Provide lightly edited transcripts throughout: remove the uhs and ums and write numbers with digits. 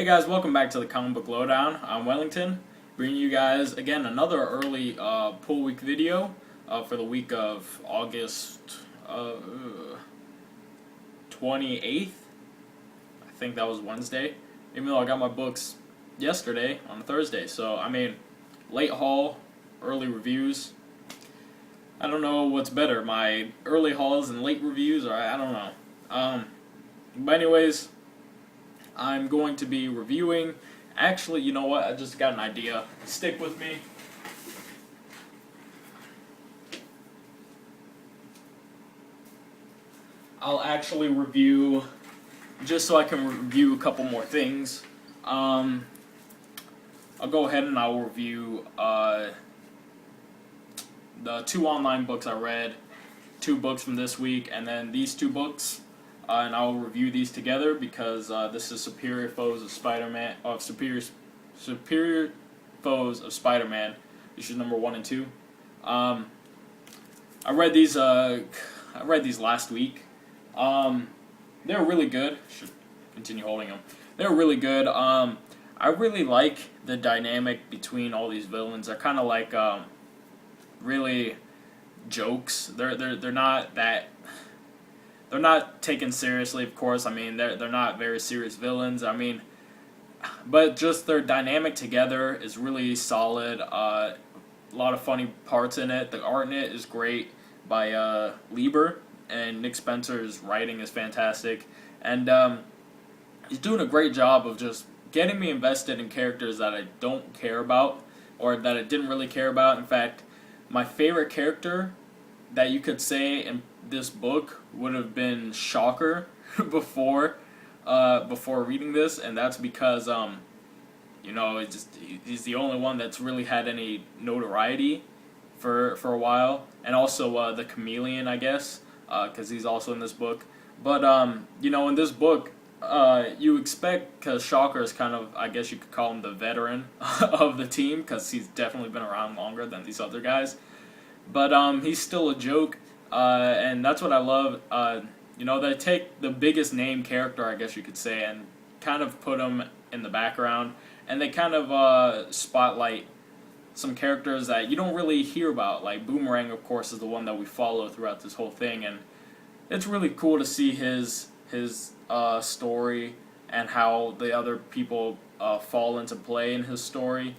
Hey guys, welcome back to the Comic Book Lowdown. I'm Wellington, bringing you guys again another early pull week video for the week of August 28th. I think that was Wednesday, even though I got my books yesterday on a Thursday. So, I mean, late haul, early reviews. I don't know what's better, my early hauls and late reviews, or I don't know. But anyways, I'm going to be reviewing. Actually, you know what? I just got an idea. Stick with me. I'll actually review, just so I can review a couple more things. I'll go ahead and I'll review the 2 online books I read, 2 books from this week, and then these 2 books. And I'll review these together because this is Superior Foes of Spider-Man, Superior Foes of Spider-Man, issue number 1 and 2. I read these last week. They're really good. Should continue holding them. They're really good. I really like the dynamic between all these villains. They're kind of like really jokes. They're not that. They're not taken seriously, of course. I mean, they're not very serious villains. I mean, but just their dynamic together is really solid. A lot of funny parts in it. The art in it is great by Lieber, and Nick Spencer's writing is fantastic. And he's doing a great job of just getting me invested in characters that I don't care about, or that I didn't really care about. In fact, my favorite character that you could say in this book would have been Shocker before reading this, and that's because he's the only one that's really had any notoriety for a while, and also the Chameleon, I guess, because he's also in this book. But in this book, you expect, because Shocker is kind of, I guess you could call him the veteran of the team, because he's definitely been around longer than these other guys. But he's still a joke. And that's what I love. They take the biggest name character, I guess you could say, and kind of put him in the background, and they kind of spotlight some characters that you don't really hear about. Like Boomerang, of course, is the one that we follow throughout this whole thing, and it's really cool to see his story and how the other people fall into play in his story.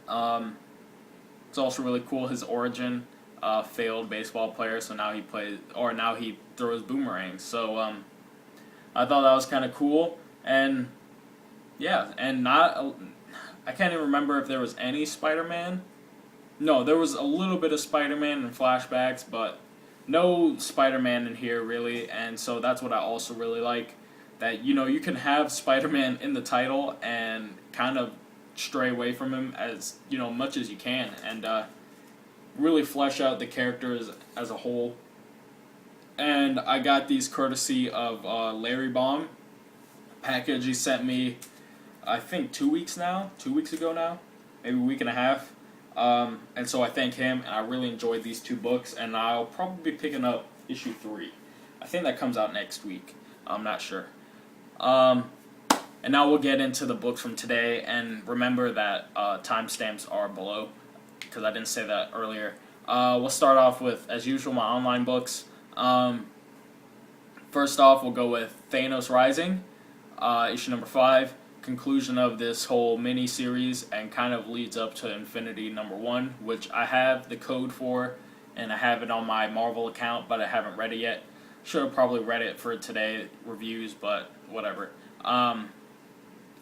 It's also really cool his origin. Failed baseball player, so now he throws boomerangs. So I thought that was kind of cool, and yeah, and I can't even remember if there was any Spider-Man. No, there was a little bit of Spider-Man in flashbacks, but no Spider-Man in here really, and so that's what I also really like. That you can have Spider-Man in the title and kind of stray away from him as much as you can, and really flesh out the characters as a whole. And I got these courtesy of Larry Baum. Package he sent me, I think 2 weeks ago now, maybe a week and a half. And so I thank him, and I really enjoyed these 2 books, and I'll probably be picking up issue 3. I think that comes out next week. I'm not sure. And now we'll get into the books from today, and remember that timestamps are below, because I didn't say that earlier. We'll start off with, as usual, my online books. First off, we'll go with Thanos Rising, issue number 5, conclusion of this whole mini-series, and kind of leads up to Infinity number 1, which I have the code for, and I have it on my Marvel account, but I haven't read it yet. Should have probably read it for today reviews, but whatever.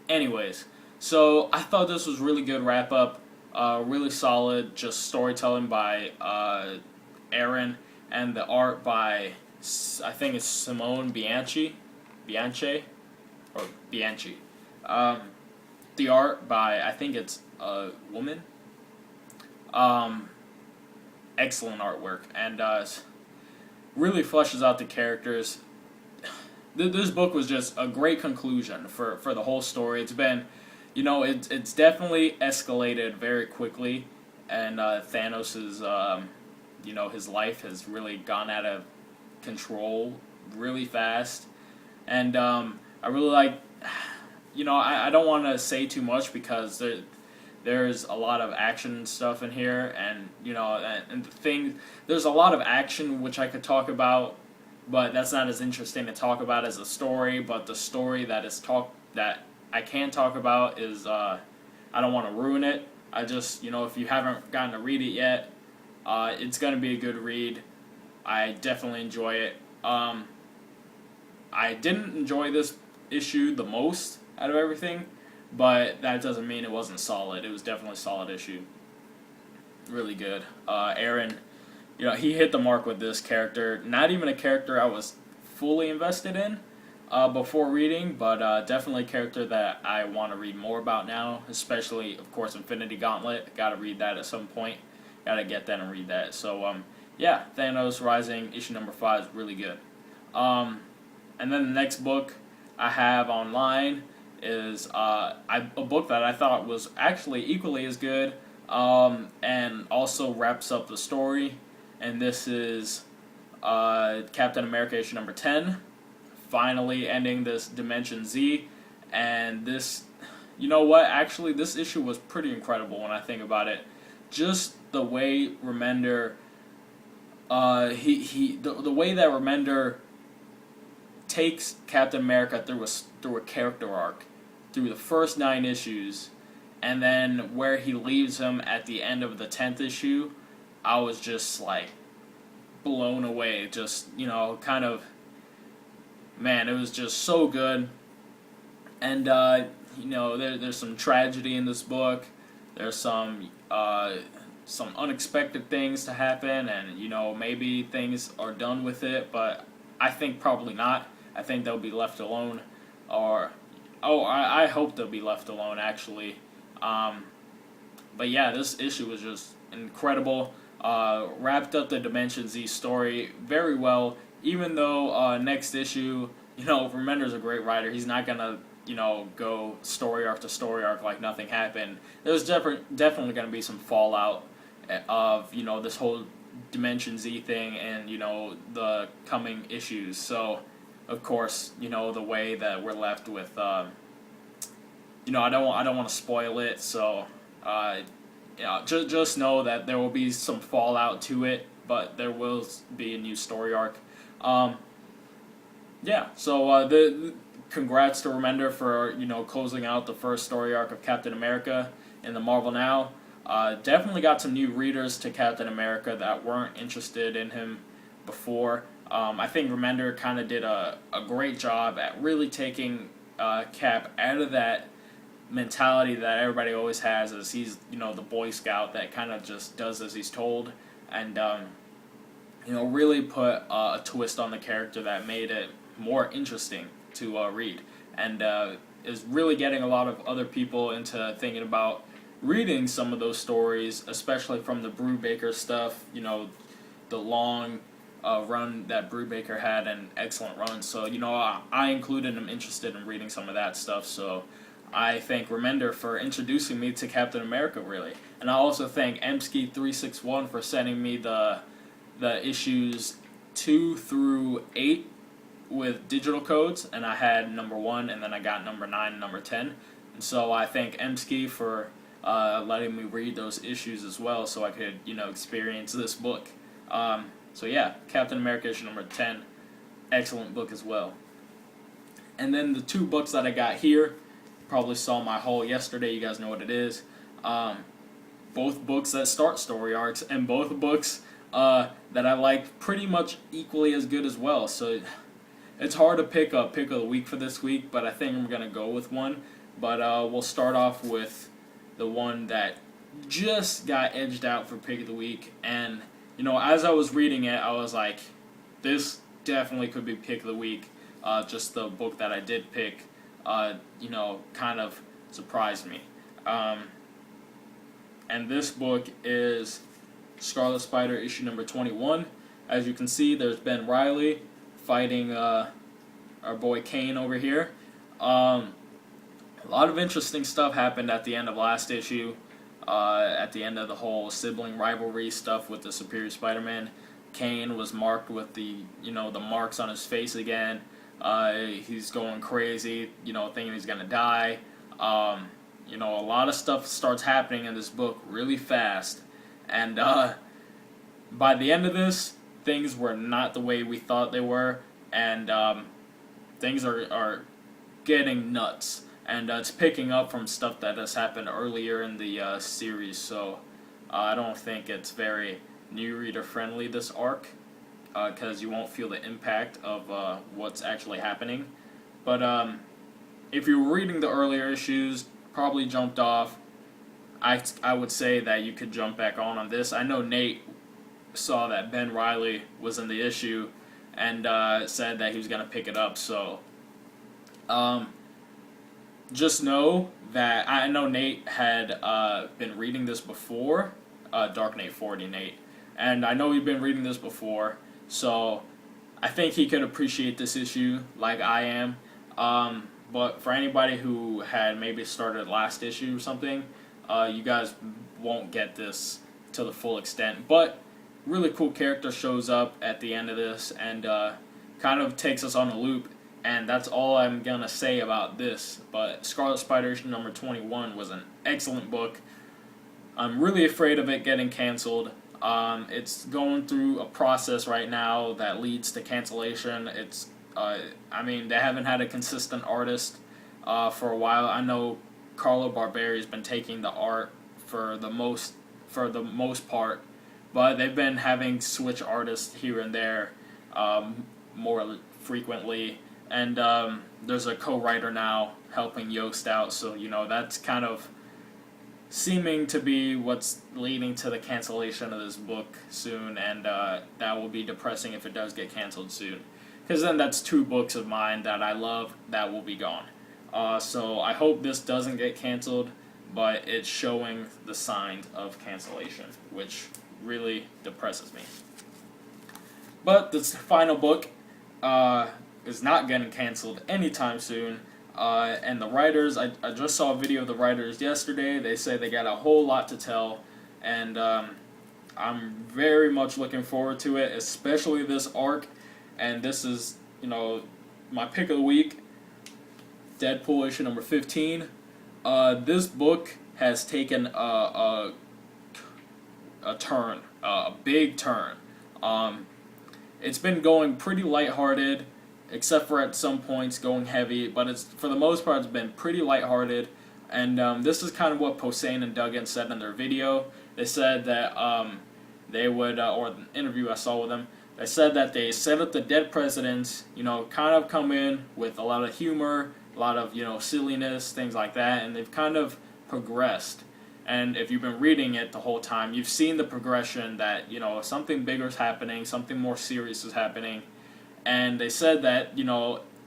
Anyways, so I thought this was really good wrap-up. Really solid, just storytelling by Aaron, and the art by, I think it's Simone Bianchi. The art by, I think it's a woman. Excellent artwork, and really fleshes out the characters. This book was just a great conclusion for the whole story. It's been, it's definitely escalated very quickly, and Thanos's, his life has really gone out of control really fast, and I really like, I don't want to say too much because there's a lot of action stuff in here, and and the thing, there's a lot of action which I could talk about, but that's not as interesting to talk about as the story. But the story that I can talk about is I don't want to ruin it. I just if you haven't gotten to read it yet, it's gonna be a good read. I definitely enjoy it. I didn't enjoy this issue the most out of everything, but that doesn't mean it wasn't solid. It was definitely a solid issue. Really good. Aaron, he hit the mark with this character. Not even a character I was fully invested in before reading, but definitely a character that I want to read more about now, especially, of course, Infinity Gauntlet. Got to read that at some point. Got to get that and read that. So, yeah, Thanos Rising, issue number 5 is really good. And then the next book I have online is a book that I thought was actually equally as good, and also wraps up the story. And this is Captain America issue number 10, finally ending this Dimension Z. And this, actually this issue was pretty incredible when I think about it. Just the way Remender, the way that Remender takes Captain America through a character arc, through the first 9 issues, and then where he leaves him at the end of the 10th issue, I was just like blown away. Just kind of, man, it was just so good. And there's some tragedy in this book. There's some unexpected things to happen, and maybe things are done with it, but I think probably not. I think they'll be left alone, I hope they'll be left alone, actually. But yeah, this issue was just incredible. Wrapped up the Dimension Z story very well, even though next issue, Remender's a great writer. He's not gonna, go story arc to story arc like nothing happened. There's definitely gonna be some fallout of, this whole Dimension Z thing and, the coming issues. So, of course, the way that we're left with, I don't want to spoil it, so, just know that there will be some fallout to it, but there will be a new story arc. Yeah, so, congrats to Remender for, closing out the first story arc of Captain America in the Marvel Now. Definitely got some new readers to Captain America that weren't interested in him before. I think Remender kind of did a great job at really taking Cap out of that mentality that everybody always has, as he's the Boy Scout that kind of just does as he's told, and really put a twist on the character that made it more interesting to read, and is really getting a lot of other people into thinking about reading some of those stories, especially from the Brubaker stuff, the long run that Brubaker had, an excellent run. So, I included him interested in reading some of that stuff. So I thank Remender for introducing me to Captain America, really. And I also thank Emsky361 for sending me the issues 2 through 8 with digital codes, and I had number 1, and then I got number 9 and number 10. And so I thank Emsky for letting me read those issues as well, so I could, experience this book. So yeah, Captain America issue number 10, excellent book as well. And then the 2 books that I got here, probably saw my haul yesterday, you guys know what it is. Both books that start story arcs, and both books that I like pretty much equally as good as well. So it's hard to pick a pick of the week for this week, but I think I'm going to go with one. But we'll start off with the one that just got edged out for pick of the week. And, as I was reading it, I was like, this definitely could be pick of the week. Just the book that I did pick, kind of surprised me. And this book is Scarlet Spider issue number 21. As you can see, there's Ben Reilly fighting our boy Kane over here. A lot of interesting stuff happened at the end of last issue. At the end of the whole sibling rivalry stuff with the Superior Spider-Man, Kane was marked with the marks on his face again. He's going crazy, thinking he's gonna die. A lot of stuff starts happening in this book really fast, and by the end of this, things were not the way we thought they were, and things are getting nuts, and it's picking up from stuff that has happened earlier in the series. So I don't think it's very new reader friendly, this arc, because you won't feel the impact of what's actually happening. But if you were reading the earlier issues, probably jumped off, I would say that you could jump back on this. I know Nate saw that Ben Reilly was in the issue and said that he was going to pick it up. So just know that I know Nate had been reading this before, Dark Knight 40 Nate, and I know he'd been reading this before, so I think he could appreciate this issue like I am. But for anybody who had maybe started last issue or something, you guys won't get this to the full extent. But really cool character shows up at the end of this and kind of takes us on a loop. And that's all I'm going to say about this. But Scarlet Spider issue number 21 was an excellent book. I'm really afraid of it getting canceled. It's going through a process right now that leads to cancellation. They haven't had a consistent artist for a while. I know Carlo Barberi's been taking the art for the most part, but they've been having switch artists here and there more frequently. And there's a co-writer now helping Yost out, so that's kind of seeming to be what's leading to the cancellation of this book soon, and that will be depressing if it does get canceled soon. Because then that's 2 books of mine that I love that will be gone. So I hope this doesn't get canceled, but it's showing the signs of cancellation, which really depresses me. But this final book is not getting canceled anytime soon. And the writers, I just saw a video of the writers yesterday. They say they got a whole lot to tell, and I'm very much looking forward to it, especially this arc. And this is, my pick of the week, Deadpool issue number 15. This book has taken a turn, a big turn. It's been going pretty lighthearted, except for at some points going heavy, but for the most part, it's been pretty lighthearted. And this is kind of what Posehn and Duggan said in their video. They said that they would, or the interview I saw with them, they said that they set up the dead presidents, kind of come in with a lot of humor, a lot of, silliness, things like that, and they've kind of progressed. And if you've been reading it the whole time, you've seen the progression that, something bigger is happening, something more serious is happening. And they said that,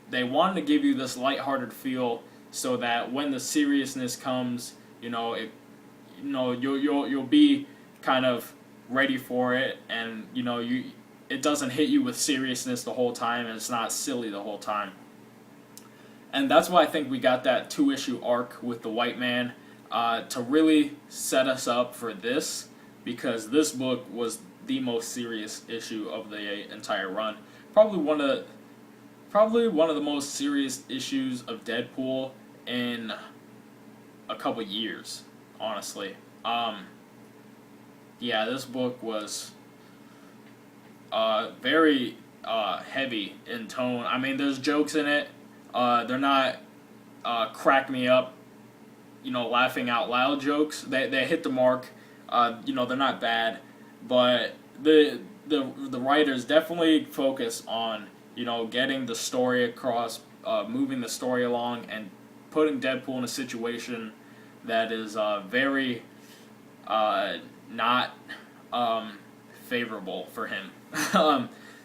they wanted to give you this lighthearted feel so that when the seriousness comes, you'll be kind of ready for it, and, it doesn't hit you with seriousness the whole time, and it's not silly the whole time. And that's why I think we got that 2-issue arc with the White Man to really set us up for this, because this book was the most serious issue of the entire run. Probably one of the most serious issues of Deadpool in a couple years, honestly. This book was very heavy in tone. I mean, there's jokes in it. They're not crack me up, laughing out loud jokes. They hit the mark. They're not bad, but the writers definitely focus on getting the story across, moving the story along, and putting Deadpool in a situation that is very not favorable for him.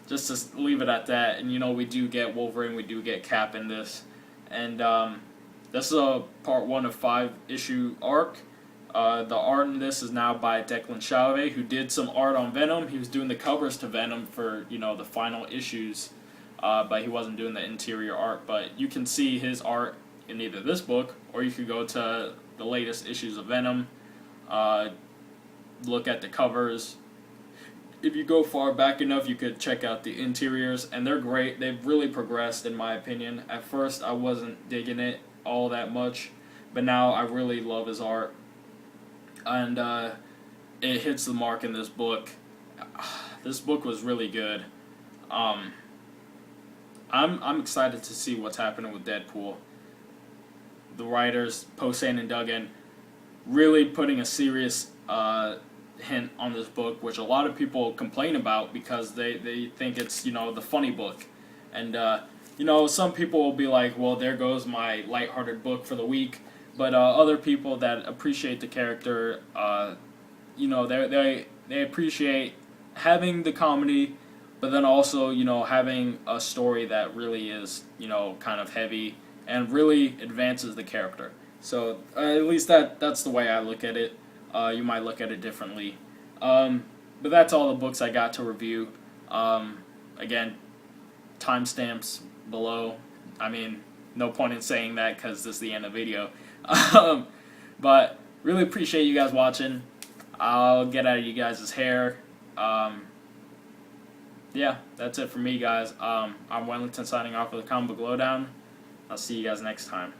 Just to leave it at that. And we do get Wolverine, we do get Cap in this, and this is a part 1 of 5-issue arc. The art in this is now by Declan Shalvey, who did some art on Venom. He was doing the covers to Venom for the final issues, but he wasn't doing the interior art. But you can see his art in either this book, or you could go to the latest issues of Venom, look at the covers. if you go far back enough, you could check out the interiors, and they're great. They've really progressed, in my opinion. At first, I wasn't digging it all that much, but now I really love his art, and it hits the mark in this book. This book was really good. I'm excited to see what's happening with Deadpool. The writers, Posehn and Duggan, really putting a serious hint on this book, which a lot of people complain about because they think it's, the funny book. And, some people will be like, well, there goes my lighthearted book for the week. But other people that appreciate the character, they appreciate having the comedy, but then also, having a story that really is, kind of heavy and really advances the character. So at least that's the way I look at it. You might look at it differently. But that's all the books I got to review. Again, timestamps below. I mean, no point in saying that because this is the end of the video. But really appreciate you guys watching. I'll get out of you guys' hair. Yeah, that's it for me, guys. I'm Wellington signing off with the Comic Book Lowdown. I'll see you guys next time.